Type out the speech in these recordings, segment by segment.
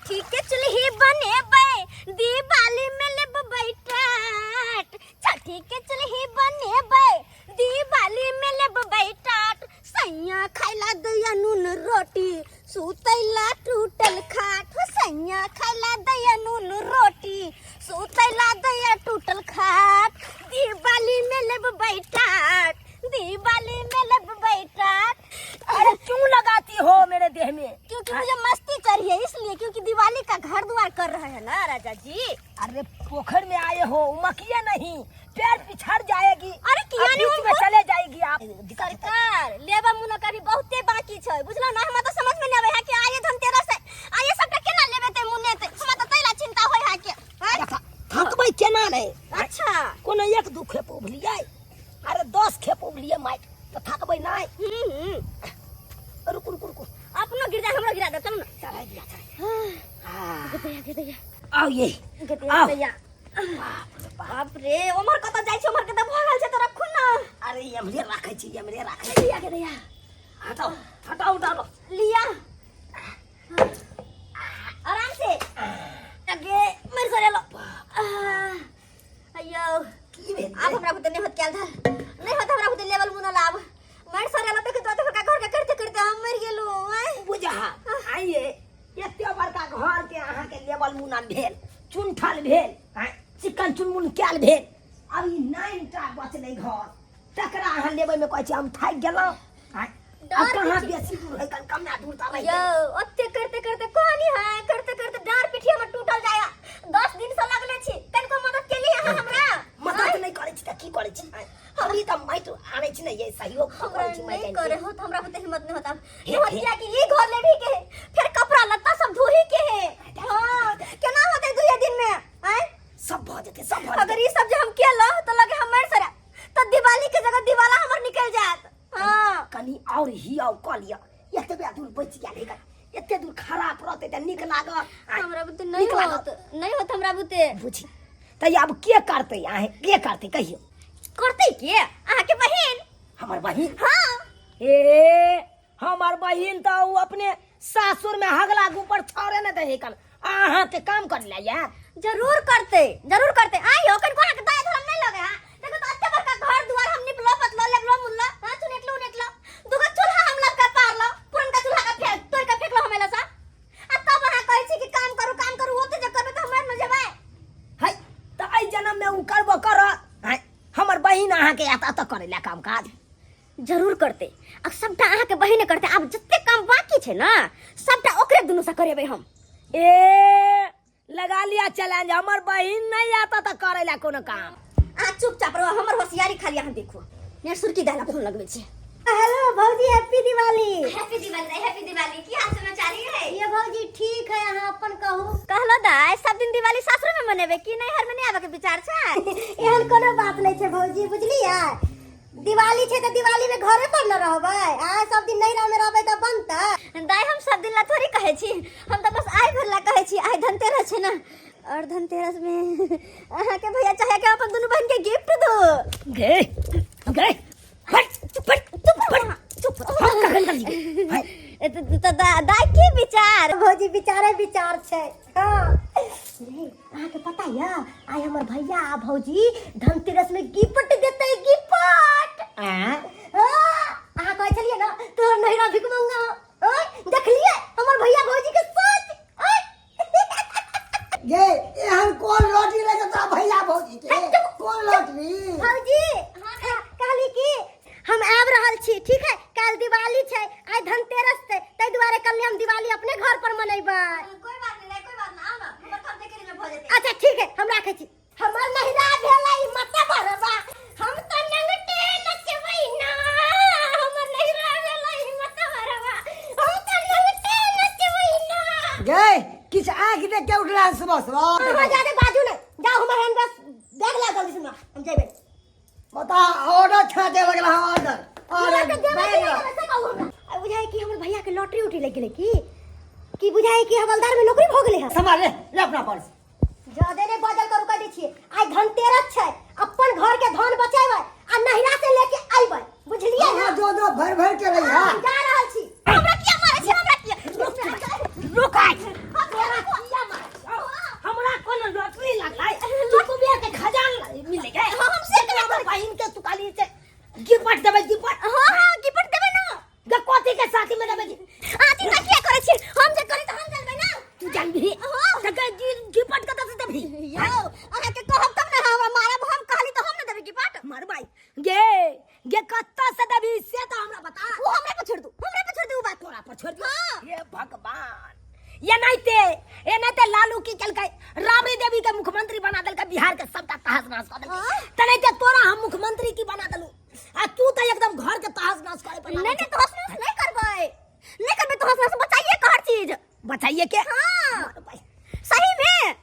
छठी के चुल्ही बनेबै दिवाली में लेब बैठाट। छठी के चुल्ही बनेबै दिवाली में लेब बैठाट। सैया खाइला दैया नून रोटी सुतैला टूटल खाट। सैया खाइला दैया नून रोटी सुतैला दैया टूटल खाट। दिवाली में लेब बैठाट दिवाली में लेब बैठाट। अरे क्यों लगाती हो मेरे देह में? क्योंकि मुझे मस्ती चढ़ी है इसलिए, क्योंकि दिवाली का घर द्वार कर रहे हैं ना राजा जी। अरे पोखर में आए हो, मकिया नहीं, पैर पिछड़ जाएगी। अरे किया नहीं में चले जाएगी आप। सरकार लेबा मुना का भी बहुते बाकी छै, बुझलो ना। हमरा तो समझ में नहीं आवे है कि आये धनतेरस है, आये सबटा केना लेबे ते मुने ते। हमरा तो तैला चिंता होय है के थकबै केना रे? अच्छा कोनो एक दू खेप उभलियै, अरे 10 खेप उभलियै माइट तो थकबै नहीं। रुक रुक रुक, अपनो गिर जा हमरो गिरा दे, चल ना। चढ़ा दिया के दैया आओ ये आओ दैया। बाप रे ओमर कत जाय छै, ओमर कत भागल छै तो रखू ना। अरे हमरे राखै छी, हमरे राखै दैया के दैया। हटाओ हटाओ उठाओ लिया आराम से आगे मेरे सरे लो। अयो की बे आप हमरा बुते नहीं होत क्या था, नहीं होत हमरा बुते लेवल मुना लाभ। मेरे सरे लो तो का घर का करते करते हम मर गेलो। बुझा आइए एते बड़का घर के अहाँ के लेवल मुना भेल, चुनठल भेल, चिकन चुनमुन कैल भेल। अब ई 9टा बचलै घर, तकरा अहाँ लेबै में कहै छी हम थाक गेलौ। अब कहाँ बेसी दूर है, कम ना दूर ताबै यो ओते करते करते कहानी है, करते करते डार पिठिया में टूटल जाया। 10 दिन से लगले छी, तनको मदद केली है हमरा। मदद नहीं करै छी त की करै छी? अभी त माइट आनै छी नै, ये सहयोग करै छी। नहीं करे हो तो हमरा बुते हिम्मत नहीं होता। हिम्मत किया कि ई घर लेबी के फिर कपड़ा लत्ता सब धोही के है। हां केना होतै 2 दिन में? हैं सब भ जेतै, सब भ अगर ई सब जे हम केलो तो लगे हम मर सरा, तो दिवाली के जगह दिवाला हमर निकल जात। हां कनी और ही आउ क लिया, एतबे दूर बच गेल है, एते दूर खराब रहतै त नीक लाग। हमरा बुते नहीं होत हमरा बुते। बुझी त अब के करतै? आहे के करतै कहियो? करतै के अहाँ के बहिन? हमर बहिन? हां ए हमर बहिन त उ अपने सासुर में हगला ऊपर छोड़े न दे कल। अहाँ के काम कर ले या जरूर करते आइयो कन कोना के दाय धरम नहीं लगे। हां देखो तो अत्ते बड़का घर दुआर हम निपलो पतलो लेबलो मुल्ला। हां चुनेटलो दुगो चूल्हा हम लग का पारलो, पुरनका चूल्हा का फेंक तोड़ का फेंकलो हमेला सा। आ तब अहाँ कहै छी कि काम करू ओते जे करबे त हमरा न जेबै। है त आई जन्म में उ करबो कर। है हमर बहिन अहाँ के आता त करे ला काम काज जरूर करते। अब सबटा अहाँ के बहिने करते। अब जत्ते काम बाकी छै ना सबटा ओकरे दुनु से करेबै हम। ए लगा लिया चैलेंज, हमर बहिन नहीं आता त करे ला कोनो काम। आ चुपचाप रहो, हमर होशियारी खाली अहाँ देखो। ने सुरकी दाला फोन लगबै छै। हेलो भौजी हैप्पी दिवाली। हैप्पी दिवाली की हाल समाचार है? ये भौजी ठीक है, अहाँ अपन कहू। कहलो दाय सब दिन दिवाली सासुर में मनेबे कि नैहर में नहीं आबे के विचार छै? एहन कोनो बात नहीं छै भौजी, बुझलियै। दिवाली छै त दिवाली में घरे पर न रहबै, आ सब दिन नैहरा में रहबै त बनतै। दाय हम सब दिन ला थोड़ी कहै छी, हम त बस आइ भर ला कहै छी। आइ धनतेरस छै ना, और धनतेरस में अहाँ के भैया चाहे के अपन दुनु बहन के गिफ्ट दो। गए चुप हम कखन कर जी तो दाय की विचार? भौजी विचार छै। हां अहाँ के पता या आइ हमर भैया आ भौजी धनतेरस में गिफ्ट देतै। गिफ्ट अहाँ कहै छलिए ना तोहर नैहरा भिख मंगा। देखलिए हमर भैया भौजी के साथ। ये एहन कोन लॉटरी लगे त भैया भौजी के? कोन लॉटरी? भौजी कहली की हम आब रहल छी, ठीक है? काल दिवाली छै, आइ धनतेरस छै, तै दुआरे कल हम दिवाली अपने घर पर मनैबै। कोई बात ना आओ ना, हमर काम देखे में भ जेतै। अच्छा ठीक है, हम राखै छी। हमर नहिरा भेलै मत भरबा, हम त नंगटे नचबै ना। हमर नहिरा भेलै मत भरबा, हम त नंगटे नचबै ना। गए किछ आंख देख के उठला सुबह जादे बाजू ने, जाओ हमर हम बस देख ला जल्दी सुना, हम जेबै। बता ऑर्डर छाटे लगला हम ऑर्डर बुझाए कि हमर भैया के लॉटरी उठी लग गेलै की बुझाए कि हवलदार में नौकरी भ गेलै है। संभाल ले अपना पर्स। जादे ने बजल करू कह दै छियै। आइ धनतेरस छै, अपन घर के धन बचेबै आ नहिरा से लेके आइबै, बुझलियै ना? जो भर के रही है। जा रहल छी। हमरा किया मारै छी? हमरा किया रुक चिकन भी तके गिफ्ट कत से देबी यो आहा के कहब तब ना हम मारब हम कहली तो हम ना देबे गिफ्ट मार भाई गे कत्ता से देबी से तो हमरा बता वो हमरे पे छोड़ दू बात तोरा पर छोड़ दियो हाँ। ये भगवान ये नहीं ते लालू की कल राबड़ी देवी के मुख्यमंत्री बना देल के बिहार के सबटा तहस नहस कर देल हाँ। त नहीं ते तोरा हम मुख्यमंत्री की बना देलू आ तू तो एकदम घर के तहस नहस करे पर नहीं तो हंस नहीं करबे तो हंस बचाइए का हर चीज बचाइए के हाँ। मार भाई सही में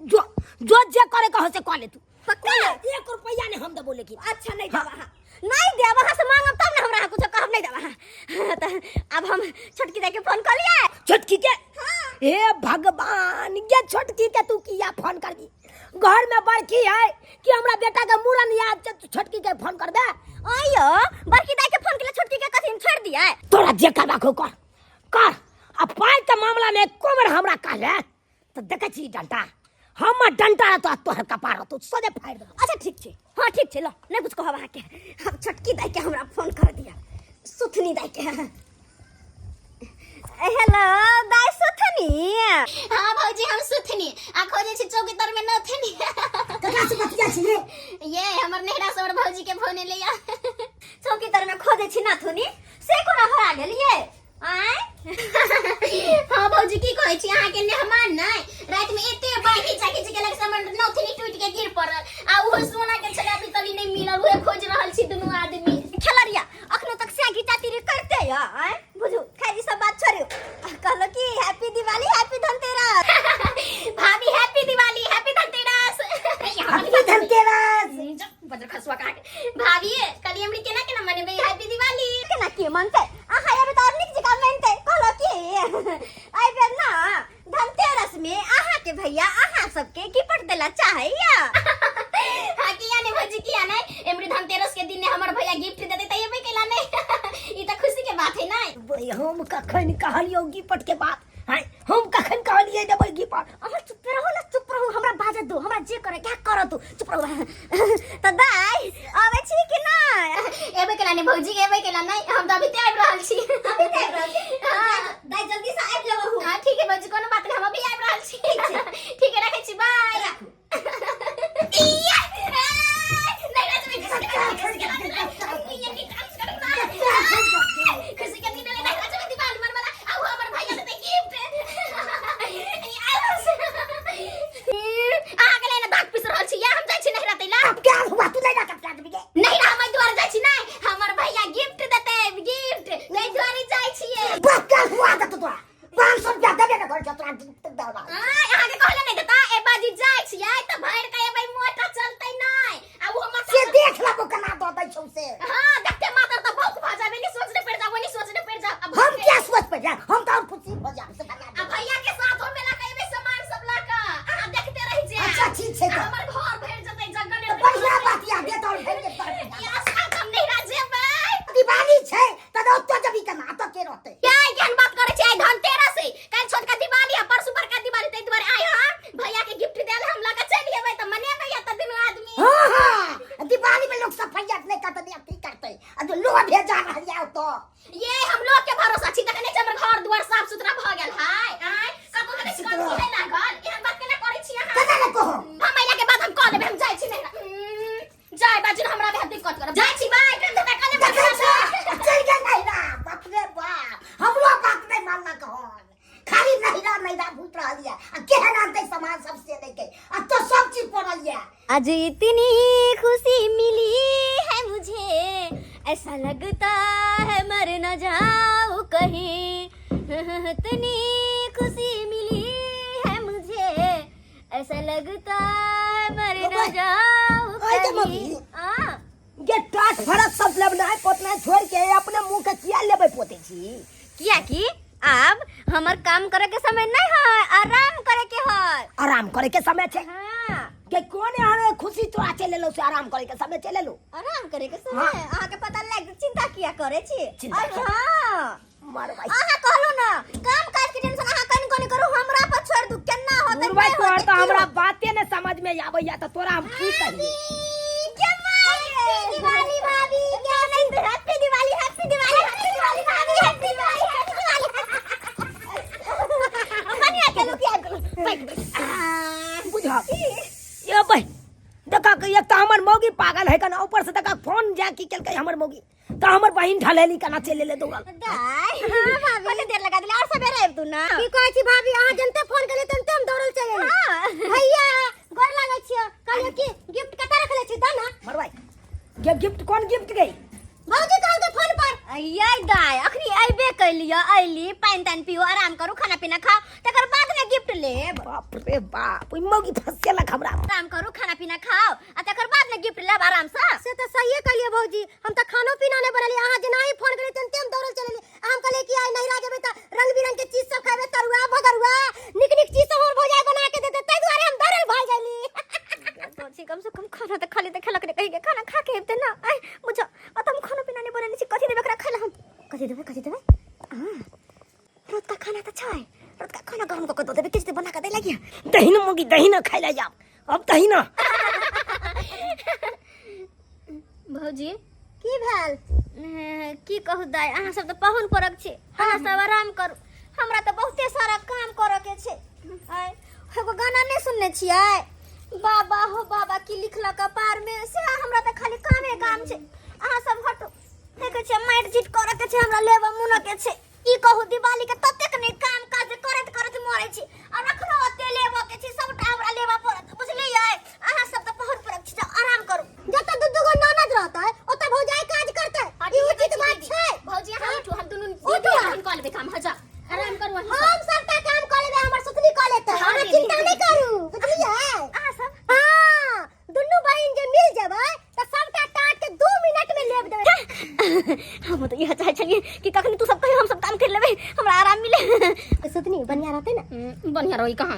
जो जे करे कहो से कॉले तू पक्का 1 रुपया ने हम दे बोले की अच्छा नहीं देबा हां नहीं देबा हां से मांगब तब ना हमरा कुछ कहब नहीं देबा हां त अब हम छोटकी दाई के फोन कर लिए छोटकी के हां हे भगवान ये छोटकी के तू किया फोन कर दी घर में बड़की है कि हमरा बेटा के मूरन याद छोटकी के फोन कर दे आयो बड़की दाई के फोन के लिए छोटकी के कथि छोड़ दिया है तोरा जे करबा को कर अब पाई के मामला में कोमर हमरा कहले तो देखे छी डंटा हम डंटा तो तोहर कपार तो सोजे फाड़ दे अच्छा ठीक छे हां ठीक छे लो नहीं कुछ कहब के अब छोटकी दाई के हमरा फोन कर दिया सुथनी दाई के हेलो दाई सुथनी हाँ भौजी हम सुथनी आ खोजे छी चौकीदार में नथनी ककरा से बतिया छी ये हमर नेहरा सवर भौजी के फोन एलिया चौकीदार में खोजे छी नाथुनी से कोना हरा गेलिए आय हाँ भौजी की कहै छी अहाँ के मेहमान नहीं रात में एते बाकी चाकी के लग सामान नथनी टूट के गिर पड़ल आ वो सोना के छला भी तली नहीं मिलल उहे खोज रहल छी दुनू आदमी खेलरिया अखनो तक से घिचाती करते या आय बुझू खैरी सब बात छोड़ियो कहलो कि हैप्पी दिवाली हैप्पी धनतेरस भाभी happy Diwali happy Dhanteras happy Dhanteras बजर खसवा का भाभी कल हमरी केना मनेबे हैप्पी दिवाली केना के मनते आहा ये तो निक जका मनते कहलो कि आई बेर ना धनतेरस में आहा के भैया आहा सबके गिफ्ट देला चाहिए हां किया ने भौजी किया नहीं एमरी धनतेरस के दिन ने हमर भैया गिफ्ट दे देते ये केला नहीं ई त खुशी के बात है ना भाई हम कखन कहलियो गिफ्ट के बात हाय हम कखन कहलिए देबै गिफ्ट अमर चुप रहो हमरा बाजे दो हमरा जे करे क्या करो तू चुप रहो त दाई आवे छी कि ना एबे केला ने भौजी एबे केला नहीं हम त अभी तैयार रहल छी हां दाई जल्दी से आबि जाबो हां ठीक है भौजी कोनो बात नहीं हम अभी आबि रहल छी ठीक है रखै छी बाय नहीं रात में खुशी के दिन ले रात में दिवाली मनवाला आ हमर भैया देते गिफ्ट आ गेले ना दाग पिस रहल छी या हम जाय छी नहीं रात ला अब क्या हुआ तू नहीं रखत प्याज बिगे नहीं ना हम द्वार जाय छी नहीं हमर भैया गिफ्ट देते गिफ्ट नहीं द्वार जाय छी बस क्या हुआ त तोरा 500 रुपया देबे ना घर तोरा दौड़ा अहाँ के कहले नहीं देता ए बाजी जाय छी आई त भैर के एबै मोटा चलतै नहीं आ वो हमर से देख लबो कना दो दै छौ से हां देखते मातर त भौक भा जाबे नहीं सोचने पड़ जाबो नहीं सोचने पड़ जा अब हम क्या सोच पे जा हम तो खुशी हो जा से बना अब भैया के साथ हम मिला के एबै सामान सब ला का अहाँ देखते रहि जे अच्छा ठीक छै त हमर घर भर जतै जगह ने बढ़िया बात या दे तो भेज दे या साथ हम नहीं राजेबै दिवाली छै त तो जबी कना त के रहते क्या ज्ञान बात करे छै धनतेरस से कल छोटका दिवाली है परसु बड़का दिवाली तै दुआरे आय हम भैया के गिफ्ट देल हम ला के चली एबै त मनेबै या त दिन आदमी हां दिवाली में लोग सफाई नहीं करते नहीं की करते आ जो लोग भेजा रहलिया तो ये हम लोग के भरोसा छी तखने जे हमर घर दुआर साफ सुथरा भ गेल हाय आय कबो कने शिकायत नहीं लागल एहन बात केना करै छी अहाँ कना न कहो हम महिला के बाद हम कह लेबै हम जाय छी नहीं जाय बाजी हमरा बहुत दिक्कत करब जाय छी बाय कर दे कले चल गए नहीं ना बाप रे बाप हमरो बात नहीं मानना कहो खाली नहीं ना भूत रहलिया आ केहन आनते सामान सबसे लेके आ तो सब चीज पड़लिया आज इतनी खुशी मिली है मुझे ऐसा लगता है मर न जाऊं कहीं इतनी खुशी मिली है मुझे ऐसा लगता है मर न जाऊं कहीं हां ये टाट भरत सब लेबना है पोतना छोड़ के अपने मुंह के किया लेबे पोते छी किया की अब हमर काम करे के समय नहीं है आराम करे के है आराम करे के समय छे हां के कोने हरे खुशी तोरा चले लो से आराम करे के समय चले लो आराम करे के समय हाँ। आहा के पता लग चिंता किया करे छी चिंता और किया। हां मार भाई आहा कहलो ना काम काज के टेंशन आहा कन करू हमरा पर छोड़ दू केना होतै गुरबाई तोर तो हमरा बाते ने समझ में आबैया त तोरा हम की कहिए दिवाली भाभी क्या नहीं happy Diwali happy Diwali happy Diwali भाभी हैप्पी दिवाली हैप्पी दिवाली बढ़िया चलो क्या बुझा ये भाई देखा कि एक तो हमर मौगी पागल है कना ऊपर से देखा फोन जा की केल के हमर मौगी तो हमर बहिन ढलेली कना चले ले दौड़ल दाई हां भाभी कते देर लगा दिले और सबेरे आब तू ना की कहै छी भाभी अहाँ जनते फोन करले तनते हम दौड़ल चले हां भैया गोर लागै छियो कहलियो की गिफ्ट कता रखले छी द ना मरवाई गिफ्ट कौन गिफ्ट गई भौजी कहल के फोन पर अయ్యా दाई अखनी आइबे कइलियो आइली पानी तान पियो आराम करू खाना पीना खाओ तकर बाद में गिफ्ट लेब बाप रे बाप ओइ मौगी फसेला खबरा आराम करू खाना पीना खाओ आ तकर बाद में गिफ्ट लेब आराम से तो सही कहलिए भौजी हम त खानो पीना ने बनली अहाँ जे नहीं फोन करे तनते हम दौड़ल चलेली हम कहले कि आई नहीं राजेबे त रंग बिरंग के चीज सब खाबे तरुआ भगरुआ निक निक चीज सब और भौजाई बना के देते तै दुआरे हम दौड़ल भाई जाली तो कम से कम खाना त खाली त खेलक कहि के खाना खा के हेबते ना आई बुझो अतम खाना पीना ने बनली छी कथि देबे करा खाइला हम कथि देबे हां रात का खाना त छै रात का खाना गरम क दे देबे किछ बना के दे लगिया दही न मौगी दही न खाइला जाओ अब दही न भौजी की भेल की कहू दाई अहाँ सब त पाहुन परक छी अहाँ सब आराम करू हमरा त बहुते सारा काम करे के छै आय एगो गाना नै सुनने छियै बाबा हो बाबा की लिखला कपार में से हमरा त खाली कामे काम छै अहाँ सब हटो देखे छै माइट जीत करे के छै हमरा लेबा मुन के छै ई कहू दिवाली के ततेक नै काम काज करत मरै छी आ रखनो ओते लेबा के छै सबटा हमरा लेबा पड़त बुझलियै अहाँ सब त पाहुन परक छी आराम करू जत दू गो ननद रहतै ओत भौजाई काज करतै ई उचित बात छै भौजी अहाँ उठू हम दुनू दीदी कॉल पे काम हजा आराम करू हम सबटा काम कर लेबै हमर सुतनी कऽ लेतै हमरा चिंता नै करू बुझलियै अहाँ सब हां दुनू बहिन जे मिल जेबै त सबटा टाट के 2 मिनट में लेब देबै हम त यह चाहै छलिए कि कखनी तू सब कहियो हम सब काम कर लेबै हमरा आराम मिले सुतनी बढ़िया रहतै ना बढ़िया रही कहां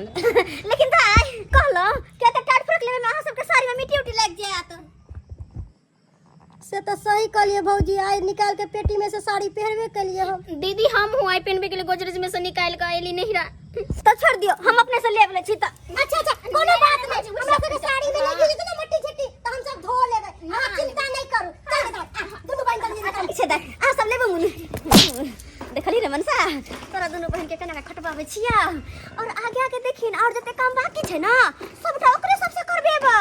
लेकिन दाई कहलो के त टाट फरक लेबै में अहाँ सबके साड़ी में मिट्टी उटी लग जायत से तो सही कहलिए भौजी आई निकाल के पेटी में से साड़ी पहनबे के लिए हम दीदी हम हुआ पहनबे के लिए गोदरेज में से निकाल के आइली नहीं रहा तो छोड़ दियो हम अपने से ले ले छी त अच्छा कोनो बात नहीं हमरा सब साड़ी में लगी इतना मट्टी छट्टी तो हम सब धो लेबै आप चिंता नहीं करू चल दोनों बहन जल्दी निकाल पीछे दे आ सब लेबे मुनी देखली रे मनसा तोरा दोनों बहन के केना खटबावे छिया और आगे आगे देखिन और जते काम बाकी छै ना सबटा ओकरे सबसे करबेबै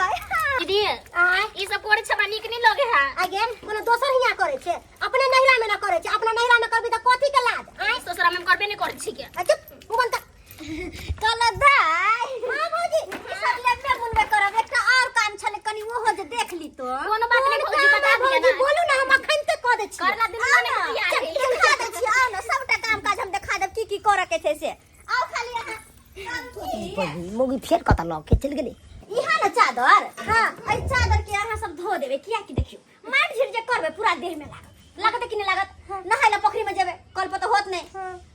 दीदी ई सब करे छबा नीक नहीं लगे है आगे कोनो दोसर हिया करे छै अपने नहिरा में ना करे छै अपना नहिरा में करबी त कथि के लाज आई ससुरा में करबे नहीं करे छी के अच्छा मुंह बंद कल दाई हां भौजी सब लेबे मुंबे करब एकटा और काम छले कनी वो हो जे देख ली तो कोनो बात नहीं भौजी बता दिया ना बोलू ना हम अखन तक कह दे छी करला दिन में दिखा दे छी आओ ना सबटा काम काज हम दिखा देब की करे के छै से आओ खाली अहाँ मौगी फेर कत लग के चल गेली इहा ना चादर हां ए चादर के अहाँ सब धो देबे किया कि देखियो माट झिर जे करबे पूरा देह में लागत कि नहीं लागत नहाइला पोखरी में जेबे कल पर तो होत नहीं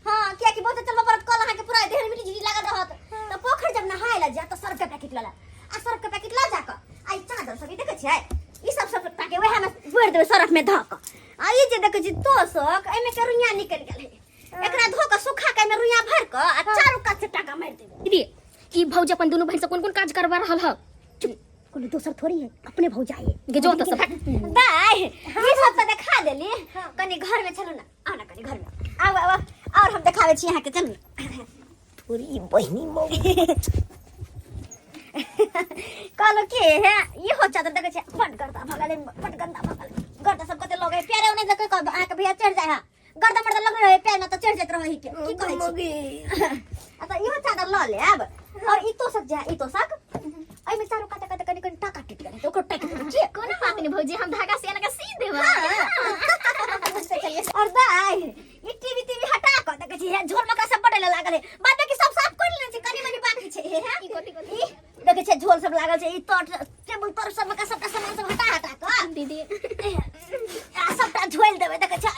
हां किया कि बहुत चलबा परत कल अहाँ के पूरा देह में मिट्टी झिरी लागत रहत तो पोखर जब नहाइला जा तो सरफ के पैकेट लाला आ सरफ के पैकेट ला जाक आई चादर सब देखे छै ई सब ताके वह में भर देबे सरफ में धक आ ई जे देखे छी तोसक एमे के रुइया निकल गेल है एकरा धो के सुखा के में रुइया भर के आ चारू कात से टाका मार देबे दीदी ई भौजी अपन दोनों बहन से कौन काज करवा रहल ह कोनो दोसर थोड़ी है अपने भौजाई के जो तो सब दाई ये सब तो दिखा देली कनी घर में चलो ना आना कनी घर में आओ और हम दिखावे छी यहां के चल पूरी बहिनी मौगी कहलो के है ये हो चादर देखे छै फट करता भगले फट गंदा भगल गर्दा सब कते लगे प्यारे उन्हें देखे को आ के भैया चढ़ जाय हां गर्दा मर्दा लग रहे पैर में तो चढ़ जात रही के की कहै छी अच्छा इहो चादर ल ले अब और ई तो सक जा ई तो सक आई में चारो काटे काटे कनी टाका टिट गले तो ओकर टाका की कोनो बात नहीं भौजी हम धागा से लगा सी देबा और दाई ई टीवी हटा क देखे छी झोल मका सब पड़े लागल है बाद में की सब साफ कर लेने छी कनी मनी बाकी छै है ई कथि देखे छै झोल सब लागल छै ई तट टेबल पर सब मका सबटा सामान सब हटा क दीदी आ सबटा झोल देबे देखे छै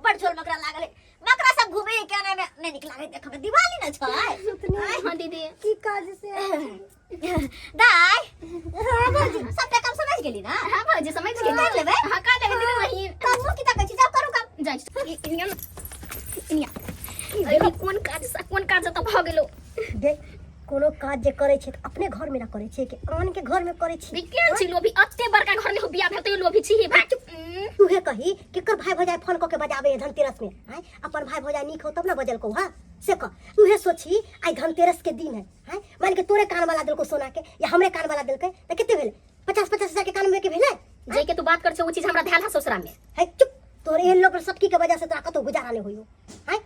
बड़ झोल मकरा लागल है मकरा सब घूमे के आने में नहीं निक लागे देखे दिवाली न छै हां दीदी की काज से दाई हां भौजी सबटा काम समझ गेली ना हां भौजी समझ गेली कर लेबै हां कर लेबै दीदी वही काम की तक छी जाओ करू काम जाय इनिया कौन काज तो भ गेलो दे कोनो काज जे करे छे त अपने घर में ना करे छे कि आन के घर में करे छे। विज्ञान छी लोभी अत्ते बड़का घर में हो बियाह भेल त लोभी छी ही भाग। तूहे कही केकर भाई भौजाई फोन क के बजावे धनतेरस में हैं अपन भाई भौजाई निक हो तब ना बजल को हां से कह। तूहे सोची आई धनतेरस के दिन है हैं मान के तोरे कान वाला दिल को सोना के या हमरे कान वाला दिल के त कितने भेले 50-50 हजार के कान में के भेले जे के तू बात कर छे वो चीज हमरा ध्यान है ससुरा में है। चुप तोरे इन लोग पर सबकी के वजह से तोरा कतो गुजारा नहीं होइयो हैं।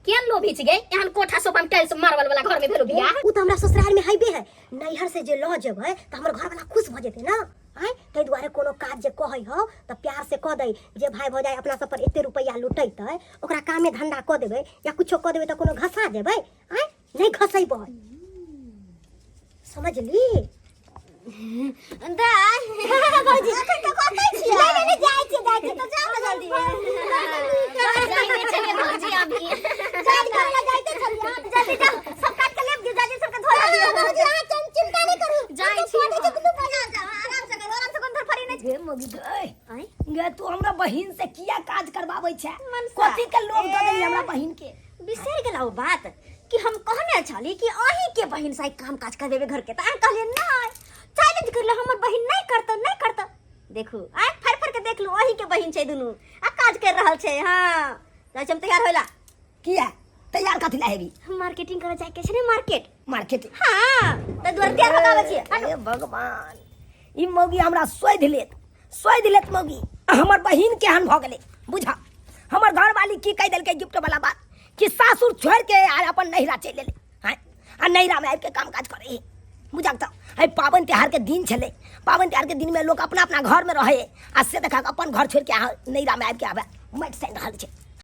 केन लोभी छी गे एहन कोठा सोपन टाइल्स मार्बल वाला घर में भेलो बियाह। उ त हमरा ससुराल में हाइबे है नैहर से जे ल जेबै त हमर घर वाला खुश भ जेते ना हैं। तै दुआरे कोनो काज जे कहै हो त प्यार से कह दई जे भाई भौजाई अपना सब पर एते रुपया लुटैतै ओकरा काम में धंधा क देबै या कुछो क देबै त कोनो घसा देबै हैं नहीं घसैबै समझली। दाई भौजी अखन त कहै छी नहीं जाय छी त जाओ ना जल्दी जाई नहीं चले भौजी अभी जाई करला जाइते चलिया जल्दी जा सब काट के लेब दियो जाजी सबके धोया दियो भौजी हां चिंता नहीं करू जाई छी तू बना जा आराम से कर आराम से कोन फरी नहीं गे मगी गई आई गे तू हमरा बहिन से किया काज करवाबै छै कथि के लोग द देली हमरा बहिन के। बिसर गेलाउ बात कि हम कहने छली कि अही के बहिन से काम काज करबे घर के त आ कहलिए नहीं चैलेंज कर ले हमर बहिन नहीं करत देखू आ फर के देख लो अही के बहिन छै दुनु आ काज कर रहल छै। हां त हम तैयार होइला किया तैयार कथि ला हेबी मार्केटिंग करे जाय के छै ने मार्केट। हां त दुआर तैयार होगावे छै। अरे भगवान ई मौगी हमरा सोइध लेत मौगी हमर बहिन केहन भ गेलै बुझा। हमर घर वाली की कह देलकै गिफ्ट वाला बात कि सासुर छोड़ के आ अपन नैहरा चल ले हैं आ नैहरा में आबि के काम काज करे बुझा। त आई पावन त्योहार के दिन छले पावन त्योहार के दिन में लोग अपना अपना घर में रहे आ से देखा अपन घर छोड़ के नैहरा में आबि के आवे मैट सैन रहल छै